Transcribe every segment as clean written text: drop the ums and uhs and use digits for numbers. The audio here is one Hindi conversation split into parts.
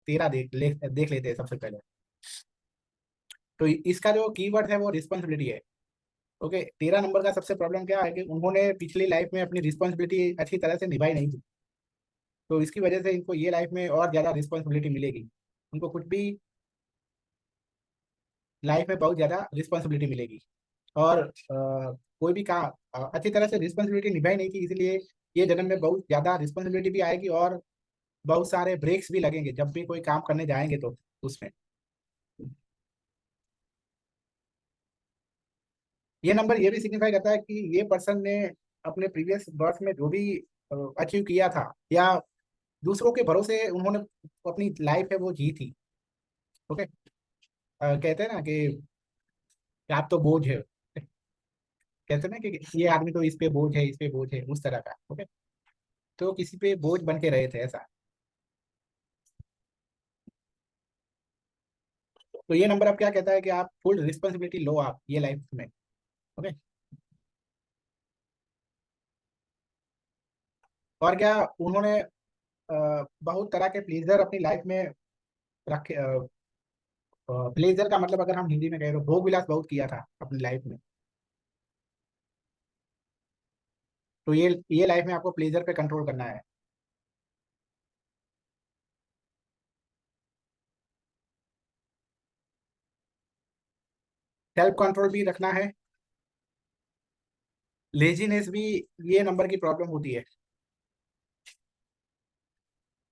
13 देख लेते हैं सबसे पहले। तो इसका जो कीवर्ड है वो रिस्पॉन्सिबिलिटी है। ओके, 13 नंबर का सबसे प्रॉब्लम क्या है कि उन्होंने पिछली लाइफ में अपनी रिस्पॉन्सिबिलिटी अच्छी तरह से निभाई नहीं थी। तो इसकी वजह से इनको ये लाइफ में और ज़्यादा रिस्पॉन्सिबिलिटी मिलेगी। उनको कुछ भी लाइफ में बहुत ज़्यादा रिस्पॉन्सिबिलिटी मिलेगी। और कोई भी काम अच्छी तरह से रिस्पॉन्सिबिलिटी निभाई नहीं थी, इसलिए ये जन्म में बहुत ज़्यादा रिस्पॉन्सिबिलिटी भी आएगी और बहुत सारे ब्रेक्स भी लगेंगे जब भी कोई काम करने जाएंगे तो उसमें। ये नंबर ये भी सिग्निफाई करता है कि ये पर्सन ने अपने प्रीवियस बर्थ में जो भी अचीव किया था, या दूसरों के भरोसे उन्होंने अपनी लाइफ है वो जी थी। ओके, कहते हैं ना कि आप तो बोझ है। कहते हैं ना कि ये आदमी तो इस पे बोझ है, इस पे बोझ है, उस तरह का। ओके, तो किसी पे बोझ बन के रहे थे ऐसा। तो ये नंबर अब क्या कहता है कि आप फुल रिस्पॉन्सिबिलिटी लो आप ये लाइफ में। ओके, और क्या, उन्होंने बहुत तरह के प्लेजर अपनी लाइफ में रखे। प्लेजर का मतलब अगर हम हिंदी में कहें तो भोग विलास बहुत किया था अपनी लाइफ में। तो ये लाइफ में आपको प्लेजर पे कंट्रोल करना है। सेल्फ कंट्रोल भी रखना है। लेजीनेस भी ये नंबर की प्रॉब्लम होती है।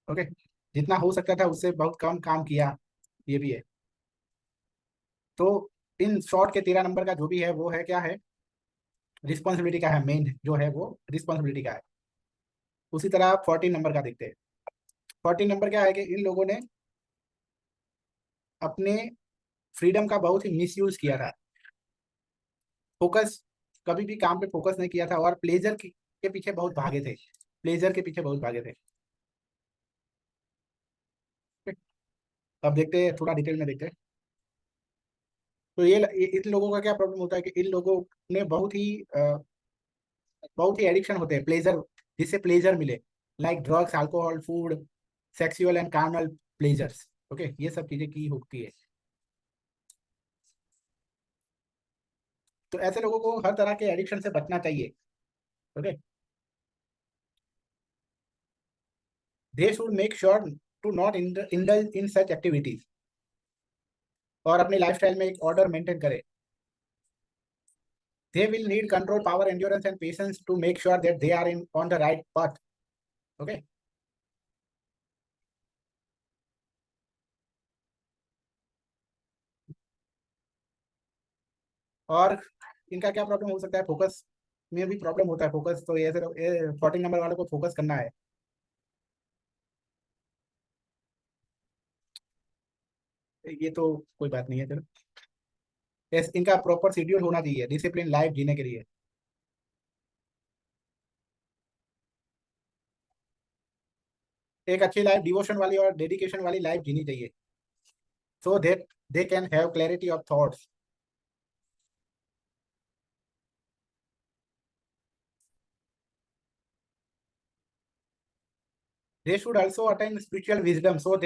ओके, जितना हो सकता था उससे बहुत कम काम किया, ये भी है। तो इन शॉर्ट के 13 नंबर का जो भी है वो है क्या है, रिस्पॉन्सिबिलिटी का है। मेन जो है वो रिस्पॉन्सिबिलिटी का है। उसी तरह 14 नंबर का देखते हैं। 14 नंबर क्या है कि इन लोगों ने अपने फ्रीडम का बहुत ही मिसयूज किया था। फोकस, कभी भी काम पे फोकस नहीं किया था और प्लेजर के पीछे बहुत भागे थे। प्लेजर के पीछे बहुत भागे थे। अब देखते हैं, थोड़ा डिटेल में देखते हैं। तो इन लोगों का क्या प्रॉब्लम होता है कि इन लोगों ने बहुत ही एडिक्शन होते हैं प्लेजर, जिससे प्लेजर मिले, like drugs, alcohol, food, sexual and carnal pleasures. Okay, ये सब चीजें की होती है। तो ऐसे लोगों को हर तरह के एडिक्शन से बचना चाहिए। Okay, they should make sure to not indulge in such activities, और अपनी लाइफस्टाइल में एक ऑर्डर मेंटेन करें। They will need control, power, endurance, and patience to make sure that they are in on the right path. Okay. और इनका क्या प्रॉब्लम हो सकता है, फोकस में भी प्रॉब्लम होता है। फोकस तो ये 14 नंबर वाले को फोकस करना है। ये तो कोई बात नहीं है, चलो। इनका प्रॉपर शेड्यूल होना चाहिए डिसिप्लिन लाइफ जीने के लिए। एक अच्छी लाइफ डिवोशन वाली और डेडिकेशन वाली लाइफ जीनी चाहिए, so that they can have clarity of thoughts. They should also attain spiritual wisdom so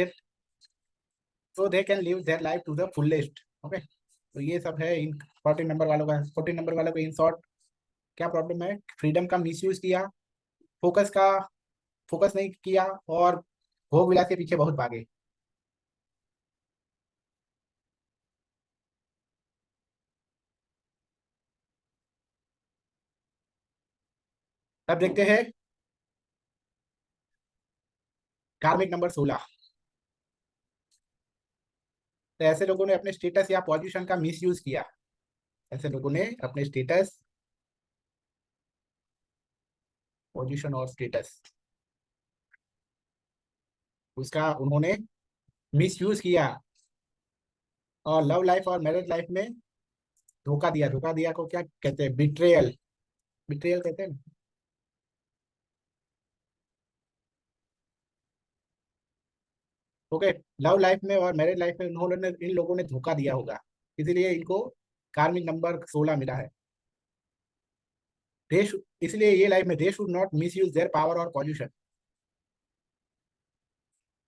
they can live their life to the fullest. Okay, तो ये सब है इन 14 नंबर वालों का। 14 नंबर वालों को इन शॉर्ट क्या प्रॉब्लम है, फ्रीडम का मिसयूज किया, फोकस का फोकस नहीं किया, और भोग विलास के पीछे बहुत भागे। अब देखते हैं कार्मिक नंबर 16। तो ऐसे लोगों ने अपने स्टेटस या पोजीशन का मिसयूज किया। ऐसे लोगों ने अपने स्टेटस, पोजीशन और स्टेटस, उसका उन्होंने मिसयूज किया, और लव लाइफ और मैरिज लाइफ में धोखा दिया। धोखा दिया को क्या कहते हैं, बिट्रेयल। बिट्रेयल कहते हैं। ओके, लव लाइफ में और मैरिज लाइफ में उन्होंने, इन लोगों ने धोखा दिया होगा, इसीलिए इनको कार्मिक नंबर 16 मिला है। इसलिए ये लाइफ में they should not misuse their power और pollution.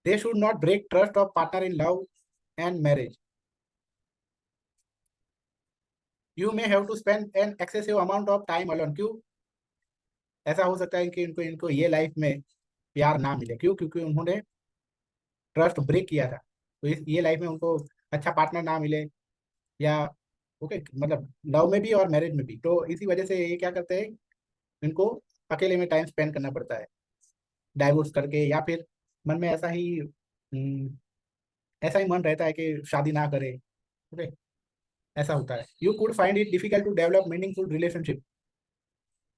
They should not break trust of partner in love and marriage. You may have to spend an excessive amount of time alone. क्यों ऐसा हो सकता है कि इनको इनको ये लाइफ में प्यार ना मिले? क्यों? क्योंकि उन्होंने ट्रस्ट ब्रेक किया था. तो इस ये लाइफ में उनको अच्छा पार्टनर ना मिले, या ओके मतलब लव में भी और मैरिज में भी. तो इसी वजह से ये क्या करते हैं, इनको अकेले में टाइम स्पेंड करना पड़ता है डाइवोर्स करके, या फिर मन में ऐसा ही मन रहता है कि शादी ना करे. ओके, ऐसा होता है. You could find it difficult to develop meaningful relationship.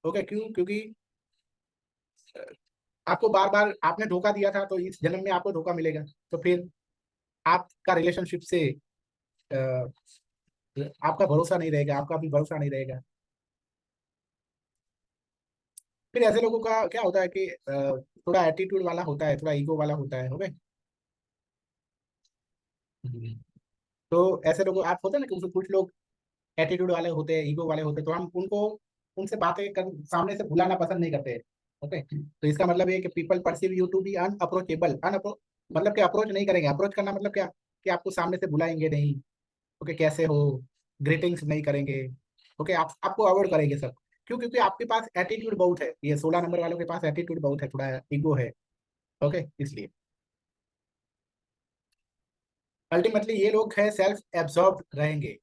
Okay, क्यों? क्योंकि आपको बार बार आपने धोखा दिया था, तो इस जन्म में आपको धोखा मिलेगा. तो फिर आपका रिलेशनशिप से अ, आपका भरोसा नहीं रहेगा, आपका भी भरोसा नहीं रहेगा. फिर ऐसे लोगों का क्या होता है कि थोड़ा एटीट्यूड वाला होता है, थोड़ा ईगो वाला होता है. ओके. हम्म. तो ऐसे लोग आप होते हैं ना कि कुछ लोग एटीट्यूड वाले होते हैं, ईगो वाले होते हैं, तो हम उनको उनसे सामने से बुलाना पसंद नहीं करते. ओके, तो इसका मतलब ये है कि people perceive you to be unapproachable. मतलब कि अप्रोच नहीं करेंगे. अप्रोच करना मतलब क्या, कि आपको सामने से बुलाएंगे नहीं. ओके, कैसे हो, ग्रीटिंग्स नहीं करेंगे. ओके, आपको अवॉइड करेंगे सब. क्यों? क्योंकि आपके पास एटीट्यूड बहुत है. ये 16 नंबर वालों के पास एटीट्यूड बहुत है, थोड़ा ईगो है. ओके, इसलिए अल्टीमेटली ये लोग है सेल्फ एब्जॉर्ब रहेंगे.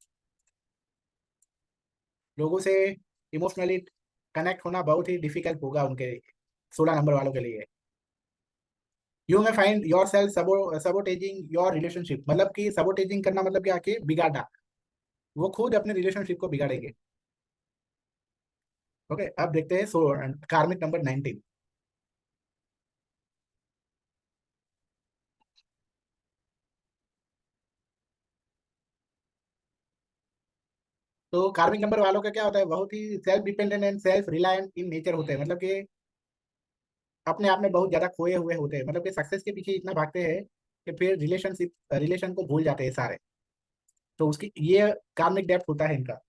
लोगों से इमोशनली कनेक्ट होना बहुत ही डिफिकल्ट होगा उनके 16 नंबर वालों के लिए. You may find yourself sabotaging your relationship. मतलब कि सबोटेजिंग करना मतलब क्या, कि बिगाड़ना. वो खुद अपने रिलेशनशिप को बिगाड़ेंगे. ओके, अब देखते हैं कार्मिक नंबर 19. तो कार्मिक नंबर वालों का क्या होता है, बहुत ही self dependent and self reliant in nature होते हैं. मतलब कि अपने आप में बहुत ज्यादा खोए हुए होते हैं. मतलब कि सक्सेस के पीछे इतना भागते हैं कि फिर रिलेशन को भूल जाते हैं सारे. तो उसकी ये कार्मिक डेप्थ होता है इनका.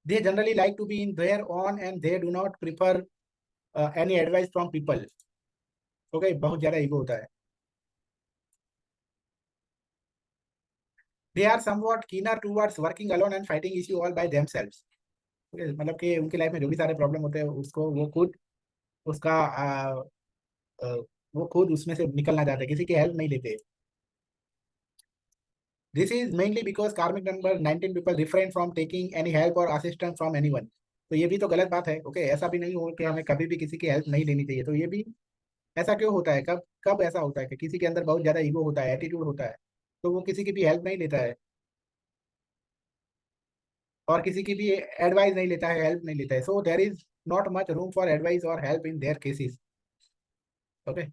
They generally like to be in their own and they do not prefer any advice from people. Okay, बहुत ज्यादा ईगो होता है. They are somewhat keener towards working alone and fighting issue all by themselves. Okay, मतलब कि उनकी लाइफ में जो भी सारे प्रॉब्लम होते हैं उसको वो खुद उसका अ, वो खुद उसमें से निकलना चाहते हैं, किसी की हेल्प नहीं लेते. दिस इज मेनली बिकॉज कार्मिक number 19 people refrain from taking any help और असिस्टेंस फ्रॉम एनीवन. तो ये भी तो गलत बात है. ओके, ऐसा भी नहीं हो कि हमें कभी भी किसी की हेल्प नहीं लेनी चाहिए. तो ये भी ऐसा क्यों होता है, कब कब ऐसा होता है कि किसी के अंदर बहुत ज्यादा ईगो होता है, एटीट्यूड होता है, तो वो किसी की भी हेल्प नहीं लेता है, और किसी की भी एडवाइस नहीं लेता है, हेल्प नहीं लेता है. So there is not much room for advice और help in their cases. Okay.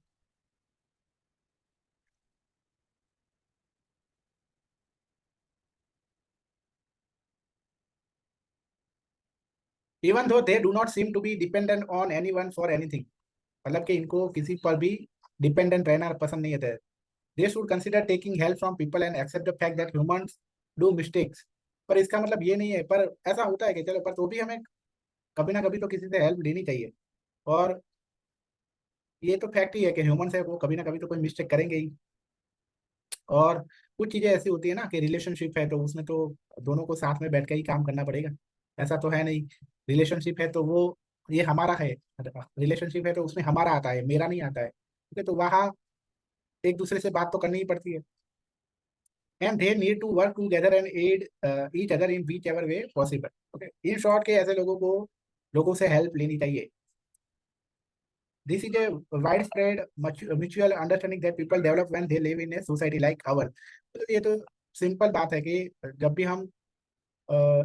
Even though they do not seem to be dependent on anyone for anything. मतलब कि इनको किसी पर भी डिपेंडेंट रहना पसंद नहीं है. They should consider taking help from people and accept the fact that humans do mistakes. पर इसका मतलब ये नहीं है, पर ऐसा होता है कि चलो, पर तो भी हमें कभी ना कभी तो किसी से हेल्प लेनी चाहिए. और ये तो फैक्ट ही है कि ह्यूमंस है, वो कभी ना कभी तो कोई मिस्टेक करेंगे ही. और कुछ चीजें ऐसी होती है ना कि रिलेशनशिप है तो उसमें तो दोनों को साथ में बैठ के ही काम करना पड़ेगा. ऐसा तो है नहीं. रिलेशनशिप है तो वो ये हमारा है. रिलेशनशिप है तो उसमें हमारा आता है, मेरा नहीं आता है. ठीक है, तो वहाँ एक दूसरे से बात तो करनी ही पड़ती है. And they need to work together and aid each other in whichever way possible. Okay, in short के ऐसे लोगों से हेल्प लेनी चाहिए. This is a widespread mutual understanding that people develop when they live in a society like our. तो ये तो सिंपल बात है कि जब भी हम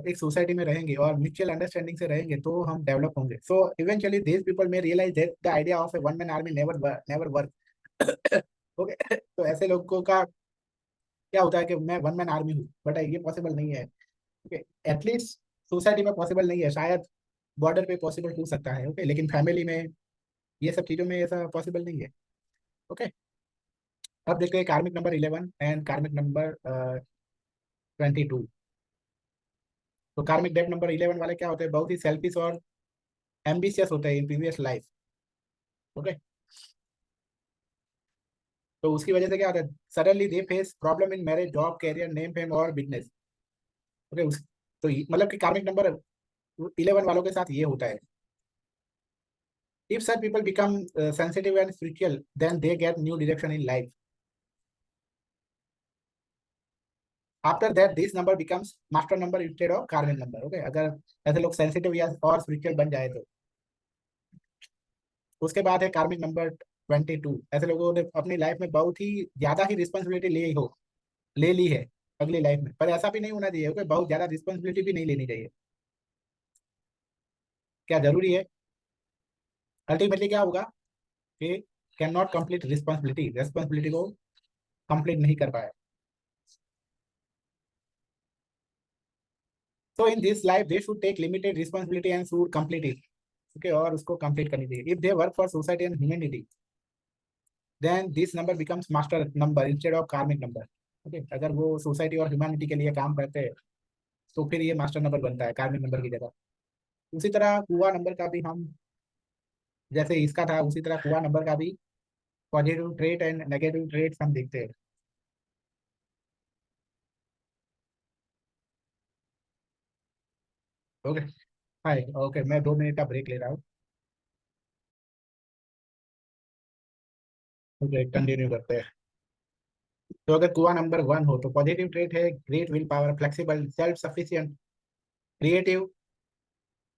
एक सोसाइटी में रहेंगे और म्यूचुअल अंडरस्टैंडिंग से रहेंगे तो हम डेवलप होंगे. So eventually these people may realize that the idea of a one man army never never work. Okay, तो ऐसे लोगों का क्या होता है कि मैं वन मैन आर्मी हूँ, बट ये पॉसिबल नहीं है. ओके, एटलीस्ट सोसाइटी में पॉसिबल नहीं है, शायद बॉर्डर पे पॉसिबल हो सकता है. ओके, लेकिन फैमिली में ये सब चीजों में ऐसा पॉसिबल नहीं है. ओके, अब देखते हैं कार्मिक नंबर 11 एंड कार्मिक नंबर 22. तो कार्मिक डेट नंबर 11 वाले क्या होते हैं, बहुत ही सेल्फिश और एम्बिशियस होते हैं इन प्रीवियस लाइफ. ओके, तो उसकी वजह से क्या होता है, suddenly they face problem in marriage, job, career, name, fame और बिजनेस। ओके, उस तो मतलब कि कार्मिक नंबर 11 वालों के साथ ये होता है। If such people become sensitive and spiritual, then they get new direction in life. After that this number becomes master number instead of karmic number. Okay, अगर ऐसे लोग सेंसिटिव या और स्पिरिचुअल बन जाए तो। उसके बाद है कार्मिक नंबर 22। ऐसे लोगों ने अपनी लाइफ में बहुत ही ज्यादा ही रिस्पॉन्सिबिलिटी ले ली है अगली लाइफ में, पर ऐसा भी नहीं होना चाहिए। ओके, बहुत ज्यादा रिस्पॉन्सिबिलिटी भी नहीं लेनी चाहिए। क्या जरूरी है, अल्टीमेटली क्या होगा कि कैन नॉट कंप्लीट रिस्पॉन्सिबिलिटी को कंप्लीट नहीं कर पाए। So in this life they should take limited responsibility and should complete it. Okay, और उसको complete करनी चाहिए। If they work for society and humanity, then this number becomes master number instead of karmic number. Okay, अगर वो सोसाइटी और ह्यूमैनिटी के लिए काम करते हैं तो फिर ये मास्टर नंबर बनता है कार्मिक नंबर की जगह। उसी तरह कुआ नंबर का भी हम, जैसे इसका था उसी तरह कुआ नंबर का भी positive trait and negative trait हम देखते हैं। ओके, हाय, ओके, मैं 2 मिनट का ब्रेक ले रहा हूँ। ओके, कंटिन्यू करते हैं। तो अगर कुआ नंबर 1 हो तो पॉजिटिव ट्रेट है great will power, flexible, self sufficient, creative,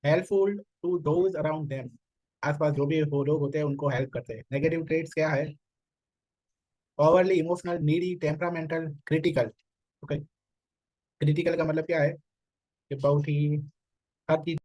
helpful to those around them. आसपास जो भी वो लोग होते हैं उनको हेल्प करते हैं। नेगेटिव ट्रेट्स क्या है, overly emotional, needy, temperamental, critical. Okay, critical का मतलब क्या है कि बहुत ही हर चीज